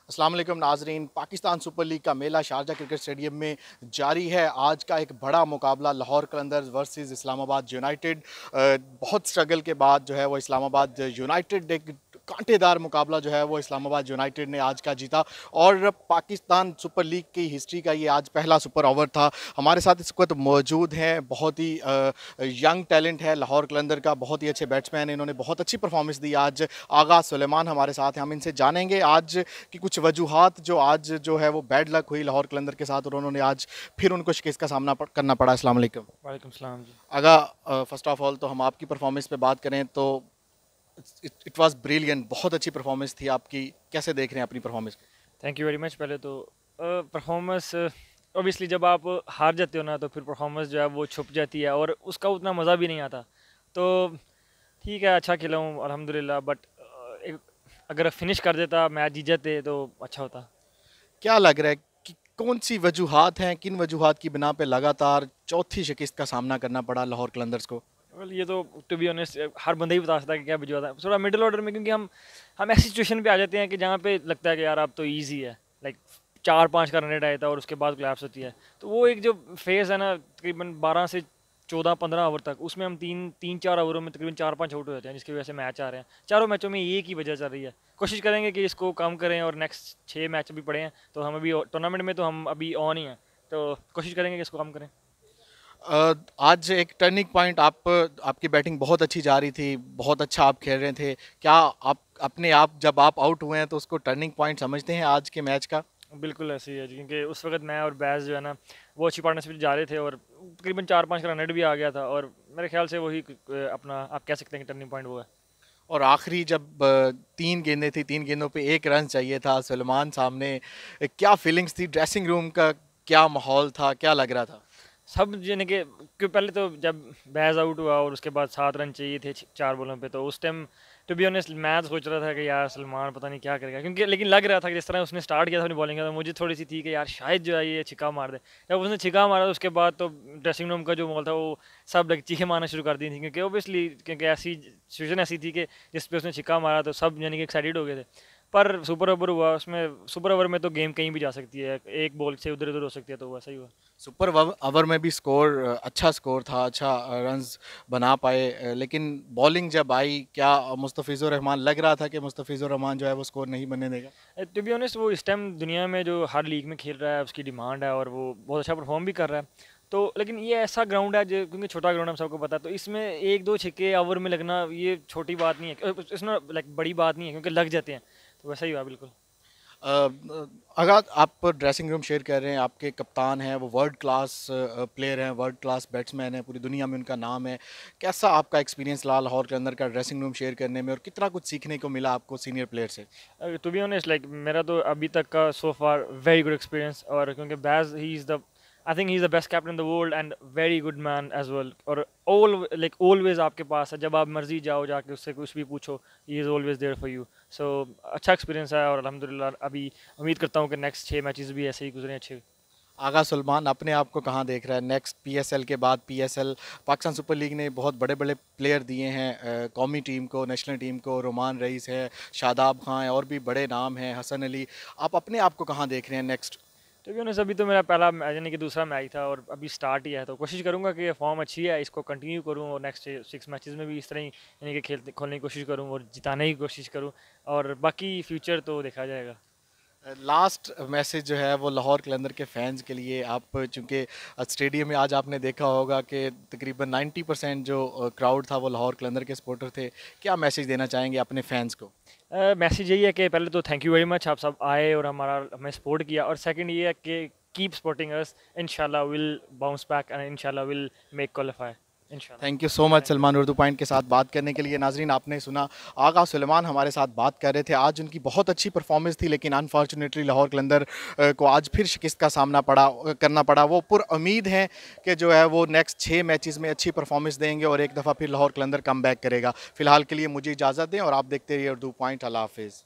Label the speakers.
Speaker 1: अस्सलाम वालेकुम नाजरीन। पाकिस्तान सुपर लीग का मेला शारजा क्रिकेट स्टेडियम में जारी है। आज का एक बड़ा मुकाबला लाहौर कलंदर्स वर्सेस इस्लामाबाद यूनाइटेड। बहुत स्ट्रगल के बाद जो है वो इस्लामाबाद यूनाइटेड एक कांटेदार मुकाबला जो है वो इस्लामाबाद यूनाइटेड ने आज का जीता और पाकिस्तान सुपर लीग की हिस्ट्री का ये आज पहला सुपर ओवर था। हमारे साथ इस वक्त मौजूद हैं बहुत ही यंग टैलेंट है लाहौर कलंदर का, बहुत ही अच्छे बैट्समैन, इन्होंने बहुत अच्छी परफॉर्मेंस दी। आज आगा सुलेमान हमारे साथ हैं, हम इनसे जानेंगे आज की कुछ वजूहात जो आज जो है वो बैड लक हुई लाहौर कलंदर के साथ और उन्होंने आज फिर उनको शिकस्त का सामना करना पड़ा। अस्सलाम वालेकुम।
Speaker 2: वालेकुम सलाम जी।
Speaker 1: आगा, फर्स्ट ऑफ ऑल तो हम आपकी परफॉर्मेंस पे बात करें तो इट वाज ब्रिलियंट, बहुत अच्छी परफॉर्मेंस थी आपकी। कैसे देख रहे हैं अपनी performance?
Speaker 2: Thank you very much. पहले तो परफॉर्मेंस ऑब्वियसली जब आप हार जाते हो ना तो फिर परफॉर्मेंस जो है वो छुप जाती है और उसका उतना मज़ा भी नहीं आता। तो ठीक है, अच्छा खेला हूँ अल्हम्दुलिल्लाह, बट अगर फिनिश कर देता, मैच जीत जाते तो अच्छा होता।
Speaker 1: क्या लग रहा है कि कौन सी वजूहात हैं, किन वजूहात की बिना पे लगातार चौथी शिकस्त का सामना करना पड़ा लाहौर कलंदर्स को?
Speaker 2: वेल ये तो टू बी ऑनेस्ट हर बंदा ही बता सकता है कि क्या वजह है। थोड़ा मिडिल ऑर्डर में, क्योंकि हम ऐसी सिचुएशन पे आ जाते हैं कि जहाँ पे लगता है कि यार अब तो ईजी है, लाइक 4-5 का रन रेट आया था और उसके बाद कोलैप्स होती है। तो वो एक जो फेज़ है ना, तकरीबन 12 से 14-15 ओवर तक, उसमें हम 3-4 ओवरों में तकरीबन 4-5 आउट हो जाते हैं, जिसकी वजह से मैच आ रहे हैं। चारों मैचों में एक ही वजह चल रही है। कोशिश करेंगे कि इसको कम करें और नेक्स्ट 6 मैच भी पड़े हैं, तो हम अभी टूर्नामेंट में तो हम अभी ऑन ही हैं, तो कोशिश करेंगे कि इसको कम करें।
Speaker 1: आज एक टर्निंग पॉइंट, आपकी बैटिंग बहुत अच्छी जा रही थी, बहुत अच्छा आप खेल रहे थे। क्या आप अपने आप जब आप आउट हुए हैं तो उसको टर्निंग पॉइंट समझते हैं आज के मैच का?
Speaker 2: बिल्कुल ऐसे ही है जी, क्योंकि उस वक्त मैं और बैज जो है ना, वो अच्छी पार्टनरशिप जा रहे थे और तकरीबन 4-5 का रन रेट भी आ गया था, और मेरे ख्याल से वही अपना आप कह सकते हैं कि टर्निंग पॉइंट वो है।
Speaker 1: और आखिरी जब 3 गेंदें थी, 3 गेंदों पे 1 रन चाहिए था सलमान सामने, क्या फीलिंग्स थी? ड्रेसिंग रूम का क्या माहौल था, क्या लग रहा था?
Speaker 2: सब यानी कि पहले तो जब बैज आउट हुआ और उसके बाद 7 रन चाहिए थे 4 बॉलों पे, तो उस टाइम टू बी ऑनेस्ट मैं तो सोच रहा था कि यार सलमान पता नहीं क्या करेगा, क्योंकि लेकिन लग रहा था कि जिस तरह उसने स्टार्ट किया था अपनी बॉलिंग का, तो मुझे थोड़ी सी थी कि यार शायद जो है ये छिक्का मार दे। जब उसने छिक्का मारा तो उसके बाद तो ड्रेसिंग रूम का जो माहौल था वो सब लाइक चीखें मारना शुरू कर दी थी, क्योंकि ओबियसली क्योंकि ऐसी सिचुएशन ऐसी थी कि जिस पे उसने छिक्का मारा तो सब यानी कि एक्साइटेड हो गए थे। पर सुपर ओवर हुआ, उसमें सुपर ओवर में तो गेम कहीं भी जा सकती है, एक बॉल से उधर उधर हो सकती है, तो वैसा ही हुआ।
Speaker 1: सुपर ओवर में भी अच्छा स्कोर था, अच्छा रन्स बना पाए, लेकिन बॉलिंग जब आई, क्या मुस्तफ़िज़ुर रहमान लग रहा था कि मुस्तफ़िज़ुर रहमान जो है वो स्कोर नहीं बनने देगा?
Speaker 2: टू बी ऑनेस्ट वो इस टाइम दुनिया में जो हर लीग में खेल रहा है उसकी डिमांड है और वो बहुत अच्छा परफॉर्म भी कर रहा है। तो लेकिन ये ऐसा ग्राउंड है जो, क्योंकि छोटा ग्राउंड हम सबको पता है, तो इसमें 1-2 छक्के ओवर में लगना ये छोटी बात नहीं है, इसमें लाइक बड़ी बात नहीं है, क्योंकि लग जाते हैं। तो वैसा ही हुआ बिल्कुल।
Speaker 1: अगर आप ड्रेसिंग रूम शेयर कर रहे हैं, आपके कप्तान हैं, वो वर्ल्ड क्लास प्लेयर हैं, वर्ल्ड क्लास बैट्समैन हैं, पूरी दुनिया में उनका नाम है। कैसा आपका एक्सपीरियंस रहा लाहौर के अंदर का ड्रेसिंग रूम शेयर करने में और कितना कुछ सीखने को मिला आपको सीनियर प्लेयर से?
Speaker 2: टू बी ऑनेस्ट लाइक मेरा तो अभी तक का so far very good experience, और क्योंकि बैज he is the I think he is the best captain in the world and very good man as well, और ऑलवेज आपके पास है, जब आप मर्जी जाओ जाके उससे कुछ भी पूछो, he is always there for you. So अच्छा एक्सपीरियंस है और अल्हम्दुलिल्लाह अभी उम्मीद करता हूँ कि नेक्स्ट 6 मैचेस भी ऐसे ही गुजरे अच्छे।
Speaker 1: आगा सुलेमान अपने आप को कहाँ देख रहा है नेक्स्ट? पीएसएल के बाद पीएसएल, पाकिस्तान सुपर लीग ने बहुत बड़े बड़े प्लेयर दिए हैं कौमी टीम को, नेशनल टीम को। रोमान रईस है, शादाब खां है, और भी बड़े नाम हैं, हसन अली। आप अपने आप को कहाँ देख रहे हैं नेक्स्ट?
Speaker 2: तो भी अभी तो मेरा पहला यानी कि दूसरा मैच था और अभी स्टार्ट ही है, तो कोशिश करूंगा कि फॉर्म अच्छी है, इसको कंटिन्यू करूं और नेक्स्ट 6 मैचेस में भी इस तरह ही यानी कि खेलने खोलने की कोशिश करूं और जिताने की कोशिश करूं, और बाकी फ्यूचर तो देखा जाएगा।
Speaker 1: लास्ट मैसेज जो है वो लाहौर कलंदर के फैंस के लिए, आप चूँकि स्टेडियम में आज आपने देखा होगा कि तकरीबन 90% जो क्राउड था वो लाहौर कलंदर के सपोर्टर थे, क्या मैसेज देना चाहेंगे अपने फैंस को?
Speaker 2: मैसेज यही है कि पहले तो थैंक यू वेरी मच, आप सब आए और हमें सपोर्ट किया, और सेकंड ये है कि कीप सपोर्टिंग अस, इंशाल्लाह विल बाउंस बैक एंड इंशाल्लाह विल मेक क्वालिफाई इंशाल्लाह।
Speaker 1: Thank you so much Salman Urdu point के साथ बात करने के लिए। नाजरीन, आपने सुना आगा सुलेमान हमारे साथ बात कर रहे थे। आज उनकी बहुत अच्छी परफॉर्मेंस थी, लेकिन अनफॉर्चुनेटली लाहौर कलंदर को आज फिर शिकस्त का सामना करना पड़ा। वो पुर उम्मीद हैं कि जो है वो नेक्स्ट 6 मैचेस में अच्छी परफॉर्मेंस देंगे और एक दफ़ा फिर लाहौर कलंदर कम बैक करेगा। फिलहाल के लिए मुझे इजाज़त दें और आप देखते रहिए उर्दू पॉइंट। अल्लाह हाफिज़।